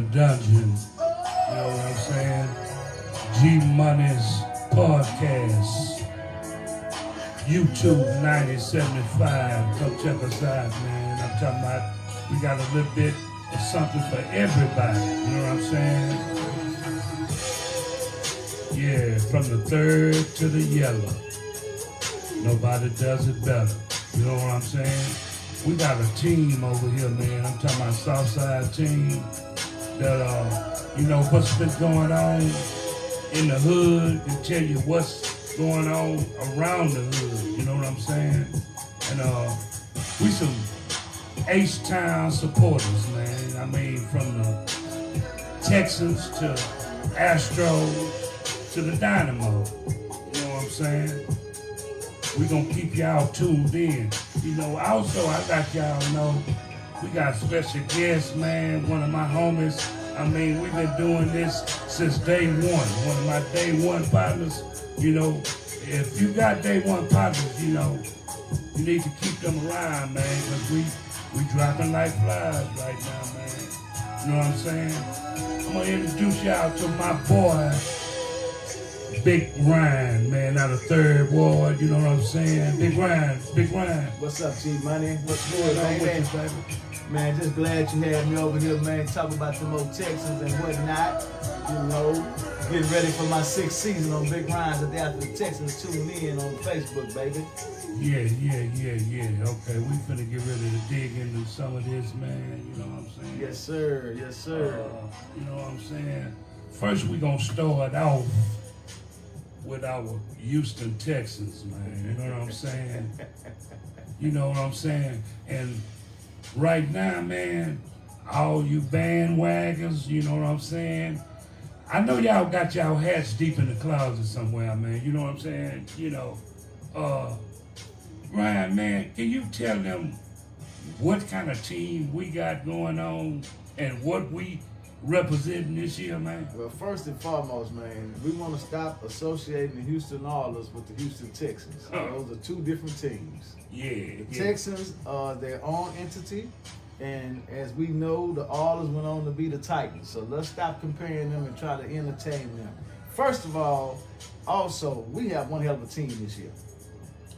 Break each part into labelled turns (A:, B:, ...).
A: Dungeon, you know what I'm saying? G Money's podcast, YouTube 9075. Come check us out, man. I'm talking about we got a little bit of something for everybody, you know what I'm saying? Yeah, from the third to the yellow. Nobody does it better. You know what I'm saying? We got a team over here, man. I'm talking about Southside team that, you know, what's been going on in the hood and tell you what's going on around the hood. You know what I'm saying? And we some H-Town supporters, man. I mean, from the Texans to Astros to the Dynamo. You know what I'm saying? We gonna keep y'all tuned in. You know, also I got y'all know we got special guests, man. One of my homies. I mean, we've been doing this since day one. One of my day one partners. You know, if you got day one partners, you know, you need to keep them around, man, because we dropping like flies right now, man. You know what I'm saying? I'm gonna introduce y'all to my boy, Big Ryan, man, out of 3rd Ward, you know what I'm saying? Big Ryan.
B: What's up, G Money? What's going on with you, baby? Man, just glad you had me over here, man, talking about the old Texans and whatnot. You know, getting ready for my 6th season on Big Ryan's at the After the Texans. Tune in on Facebook, baby.
A: Yeah. Okay, we finna get ready to dig into some of this, man, you know what I'm saying?
B: Yes, sir.
A: You know what I'm saying? First, we gonna start off with our Houston Texans, man. You know what I'm saying? You know what I'm saying? And right now, man, all you bandwagons, you know what I'm saying? I know y'all got y'all hats deep in the closet somewhere, man. You know what I'm saying? You know, Ryan, man, can you tell them what kind of team we got going on and what we representing this year, man?
B: Well, first and foremost, man, we want to stop associating the Houston Oilers with the Houston Texans. Those are two different teams.
A: Yeah.
B: The Texans are their own entity, and as we know, the Oilers went on to be the Titans. So let's stop comparing them and try to entertain them. First of all, also, we have one hell of a team this year.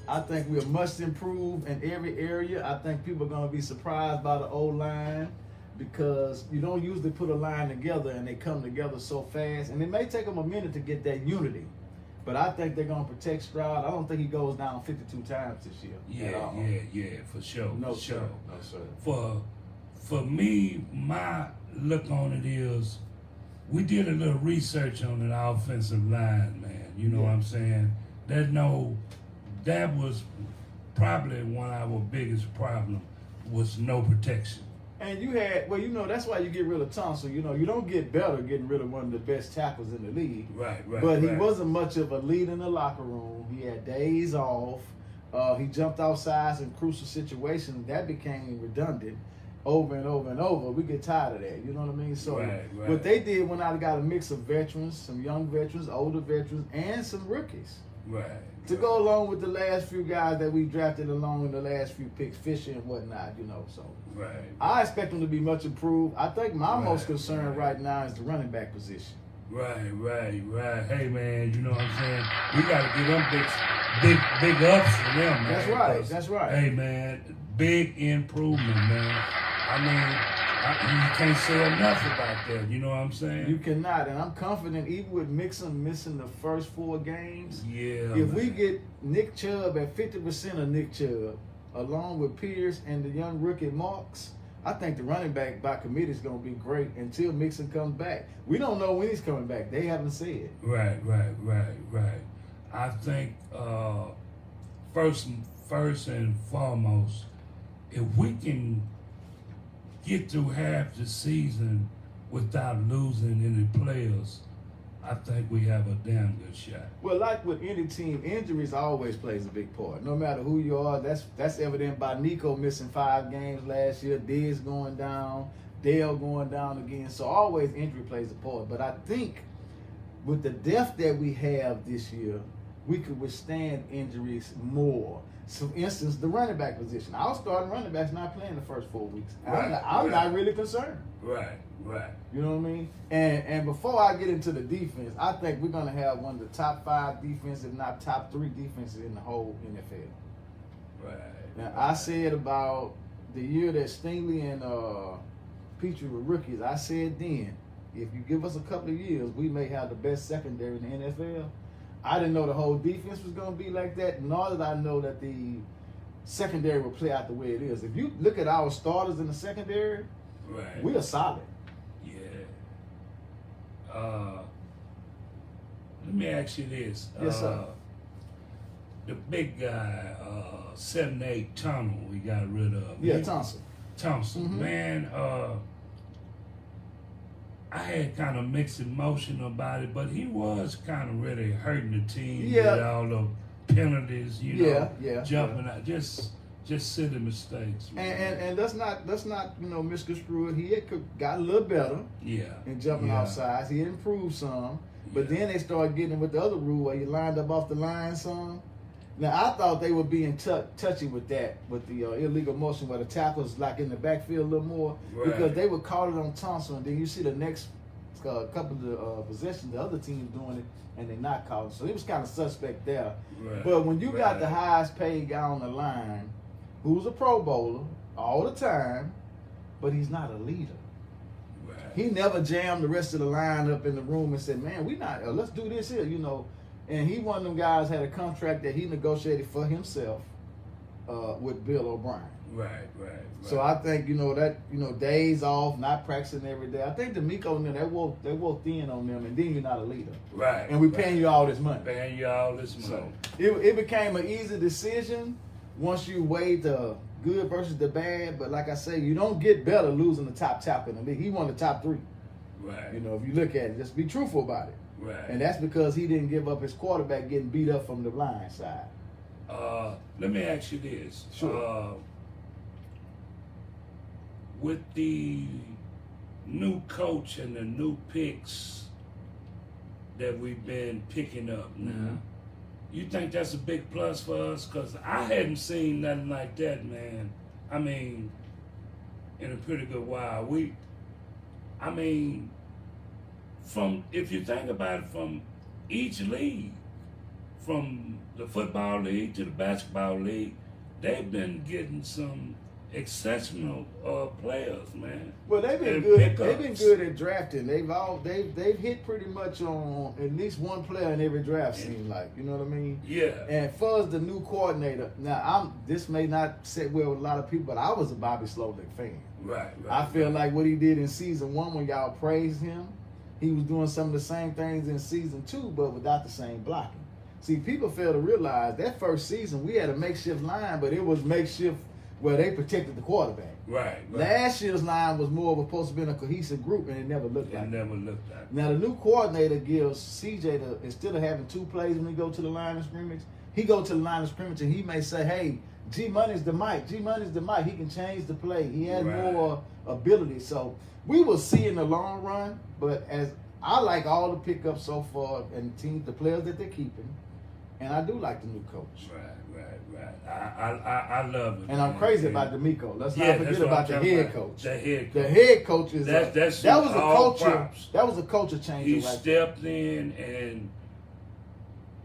B: I think we are much improved in every area. I think people are going to be surprised by the O-line, because you don't usually put a line together and they come together so fast. And it may take them a minute to get that unity. But I think they're going to protect Stroud. I don't think he goes down 52 times this year.
A: Yeah, for sure.
B: No,
A: for sure.
B: sir. No, sir.
A: For me, my look on it is, we did a little research on the offensive line, man. You know what I'm saying? That was probably one of our biggest problems, was no protection.
B: And you had, well, you know, that's why you get rid of Thompson. You know, you don't get better getting rid of one of the best tackles in the league.
A: Right.
B: But he wasn't much of a lead in the locker room. He had days off. He jumped off sides in crucial situations. That became redundant over and over and over. We get tired of that. You know what I mean? So what they did went out and got a mix of veterans, some young veterans, older veterans, and some rookies. To go along with the last few guys that we drafted along in the last few picks, Fisher and whatnot, you know. So I expect them to be much improved. I think my most concern right now is the running back position.
A: Right. Hey, man, you know what I'm saying? We got to give them big ups for them, man.
B: That's right.
A: Hey, man, big improvement, man. I mean, you can't say enough about that, you know what I'm saying?
B: You cannot, and I'm confident even with Mixon missing the first 4 games, if we get Nick Chubb at 50% of Nick Chubb, along with Pierce and the young rookie Marks, I think the running back by committee is going to be great until Mixon comes back. We don't know when he's coming back. They haven't said.
A: Right. I think first and foremost, if we can get through half the season without losing any players, I think we have a damn good shot.
B: Well, like with any team, injuries always plays a big part. No matter who you are, that's evident by Nico missing 5 games last year, Diz going down, Dale going down again. So always injury plays a part. But I think with the depth that we have this year, we could withstand injuries more. So, for instance, the running back position. Our starting running back's not playing the first 4 weeks. I'm not really concerned.
A: Right.
B: You know what I mean? And before I get into the defense, I think we're going to have one of the top 5 defenses, if not top 3 defenses in the whole NFL.
A: Right.
B: Now, I said about the year that Stingley and Petrie were rookies, I said then, if you give us a couple of years, we may have the best secondary in the NFL. I didn't know the whole defense was going to be like that, nor did I know that the secondary would play out the way it is. If you look at our starters in the secondary,
A: Right.
B: we are solid.
A: Yeah. Let me ask you this.
B: Yes, sir.
A: The big guy, 7'8" Tunnel, we got rid of.
B: Yeah, Thompson.
A: Thompson, man, I had kind of mixed emotion about it, but he was kind of really hurting the team
B: Yeah.
A: with all the penalties, you know,
B: Yeah.
A: jumping out, just silly mistakes. Man.
B: And let's not misconstrue it. He had got a little better
A: Yeah.
B: in jumping
A: Yeah.
B: outside. He improved some, but
A: Yeah.
B: then they started getting with the other rule where you lined up off the line some. Now I thought they were being touchy with that, with the illegal motion where the tackles like in the backfield a little more, because
A: Right.
B: they would call it on Thompson, and then you see the next couple of possessions, the other team's doing it, and they're not calling. So he was kind of suspect there.
A: Right.
B: But when you got the
A: Right.
B: highest paid guy on the line, who's a Pro Bowler all the time, but he's not a leader.
A: Right.
B: He never jammed the rest of the line up in the room and said, "Man, we not. Let's do this here," you know. And he one of them guys had a contract that he negotiated for himself with Bill O'Brien.
A: Right.
B: So I think that days off, not practicing every day. I think D'Amico and them they wore thin on them, and then you're not a leader.
A: Right.
B: And we paying you all this money.
A: Paying you all this money.
B: So it became an easy decision once you weighed the good versus the bad. But like I say, you don't get better losing the top tackle in the league. He won the top 3.
A: Right.
B: You know, if you look at it, just be truthful about it.
A: Right.
B: And that's because he didn't give up his quarterback getting beat up from the blind side.
A: Let me ask you this.
B: Sure.
A: With the new coach and the new picks that we've been picking up now,
B: Mhm.
A: you think that's a big plus for us? Because I hadn't seen nothing like that, man. I mean, in a pretty good while. If you think about it, from each league, from the football league to the basketball league, they've been getting some exceptional players, man.
B: Well, they've been
A: And
B: good.
A: pickups.
B: They've been good at drafting. They've hit pretty much on at least one player in every draft. Seems like, you know what I mean.
A: Yeah.
B: And for the new coordinator, now this may not sit well with a lot of people, but I was a Bobby Slovic fan.
A: Right.
B: I feel like what he did in season 1 when y'all praised him, he was doing some of the same things in season 2, but without the same blocking. See, people fail to realize that first season we had a makeshift line, but it was makeshift where they protected the quarterback.
A: Right.
B: Last year's line was more of supposed to be a cohesive group, and it never looked like
A: It
B: it.
A: never looked like it.
B: Now the new coordinator gives CJ instead of having 2 plays when he go to the line of scrimmage, he go to the line of scrimmage and he may say, "Hey, G Money's the mic. G Money's the mic. He can change the play. He has
A: Right.
B: more ability." So we will see in the long run. But as I like all the pickups so far and the players that they're keeping, and I do like the new coach.
A: Right. I love it.
B: And I'm
A: man.
B: crazy about D'Amico. Let's
A: Yeah,
B: not
A: that's
B: forget
A: what
B: about
A: I'm
B: the
A: talking
B: head
A: about.
B: coach.
A: The head
B: The
A: coach.
B: head coach is
A: That's
B: that was a
A: all
B: culture.
A: props.
B: That was a culture changer.
A: He
B: right there.
A: stepped in and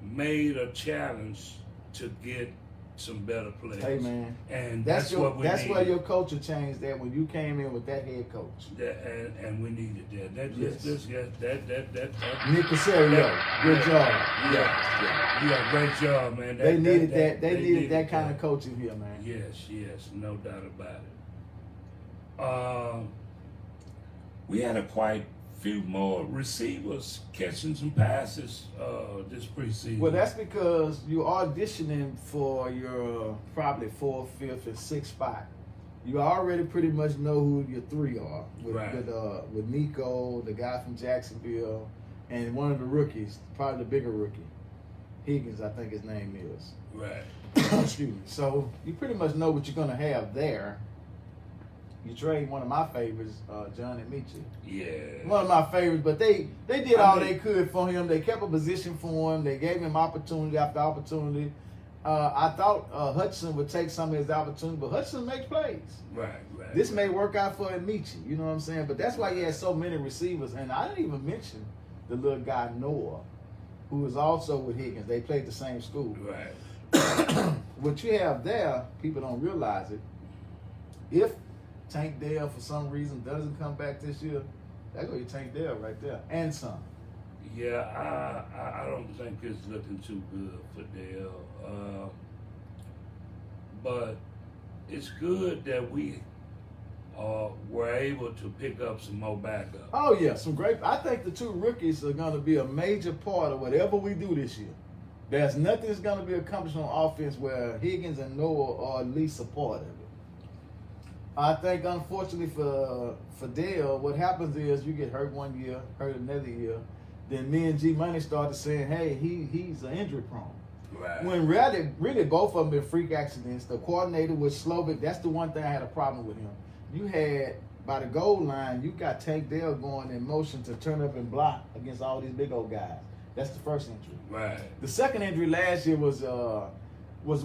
A: made a challenge to get some better players.
B: Hey man,
A: And
B: that's
A: what we
B: that's
A: needed.
B: where your culture changed. That when you came in with that head coach,
A: And we needed that.
B: Yes.
A: That
B: Nick Casario, good job.
A: Yeah, great job, man.
B: They needed that. They needed that kind of coaching here, man.
A: Yes, no doubt about it. We had a quite few more receivers catching some passes this preseason.
B: Well, that's because you're auditioning for your probably 4th, 5th, and 6th spot. You already pretty much know who your 3 are with Nico, the guy from Jacksonville, and one of the rookies, probably the bigger rookie, Higgins, I think his name is.
A: Right.
B: Excuse me. So you pretty much know what you're gonna have there. You trade one of my favorites, John and Michie.
A: Yeah.
B: One of my favorites, but they did all
A: mean-
B: they could for him. They kept a position for him. They gave him opportunity after opportunity. I thought Hudson would take some of his opportunity, but Hudson makes plays.
A: Right.
B: This may work out for Michie, you know what I'm saying? But that's why he has so many receivers. And I didn't even mention the little guy Noah, who is also with Higgins. They played the same school.
A: Right.
B: What you have there, people don't realize it. If Tank Dell for some reason doesn't come back this year, that go your Tank Dell right there, and some.
A: Yeah, I don't think it's looking too good for Dale. But it's good that we were able to pick up some more backup.
B: Oh yeah, some great. I think the two rookies are going to be a major part of whatever we do this year. There's nothing that's going to be accomplished on offense where Higgins and Noah are at least a part of it. I think, unfortunately for Dale, what happens is you get hurt one year, hurt another year. Then me and G Money started saying, "Hey, he's an injury prone."
A: Right.
B: When really both of them been freak accidents. The coordinator with Slovic, that's the one thing I had a problem with him. You had by the goal line, you got Tank Dell going in motion to turn up and block against all these big old guys. That's the first injury.
A: Right.
B: The second injury last year was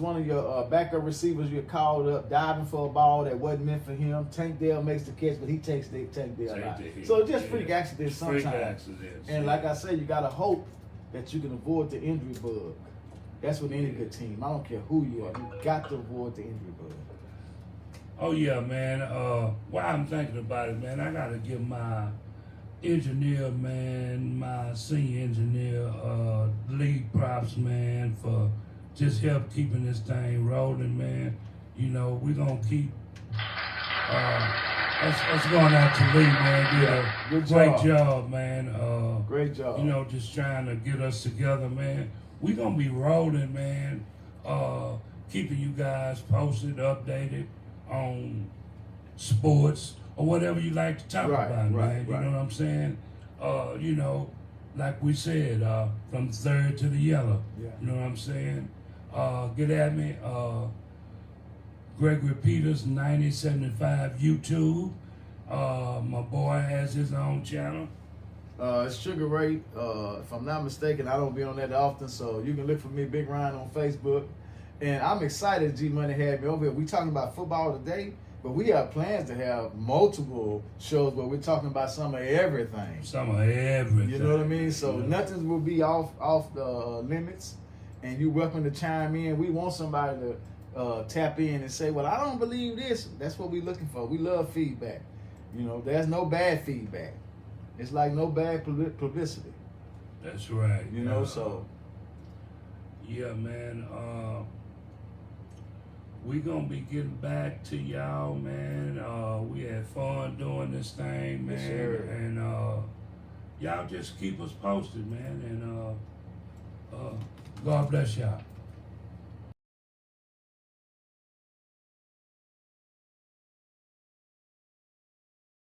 B: one of your backup receivers you called up diving for a ball that wasn't meant for him. Tank Dell makes the catch, but he takes Tank Dell out. So it's just freak accidents sometimes.
A: Freak accidents.
B: And like I said, you gotta hope that you can avoid the injury bug. That's with any good team. I don't care who you are. You got to avoid the injury bug.
A: Oh yeah, man. While I'm thinking about it, man, I gotta give my engineer, man, my senior engineer, league props, man, for just help keeping this thing rolling, man. You know, we're gonna keep us going out to Lee, man. Did a
B: Good
A: great
B: job.
A: job, man.
B: Great job.
A: You know, just trying to get us together, man. We're gonna be rolling, man. Keeping you guys posted, updated on sports or whatever you like to talk
B: Right,
A: about,
B: right,
A: man. You
B: right.
A: know what I'm saying? You know, like we said, from the third to the yellow.
B: Yeah.
A: You know what I'm saying? Get at me. Gregory Peters, 9075 YouTube. My boy has his own channel.
B: It's Sugar Ray. If I'm not mistaken, I don't be on that often, so you can look for me, Big Ryan, on Facebook. And I'm excited G Money had me over here. We talking about football today, but we have plans to have multiple shows where we're talking about some of everything.
A: Some of everything.
B: You know what I mean? So
A: Yeah.
B: nothing will be off the limits, and you're welcome to chime in. We want somebody to tap in and say, "Well, I don't believe this." That's what we're looking for. We love feedback. You know, there's no bad feedback. It's like no bad publicity.
A: That's right.
B: You know, so
A: Yeah, man. We gonna be getting back to y'all, man. We had fun doing this thing, man.
B: Yes, sir.
A: And y'all just keep us posted, man. And God bless y'all.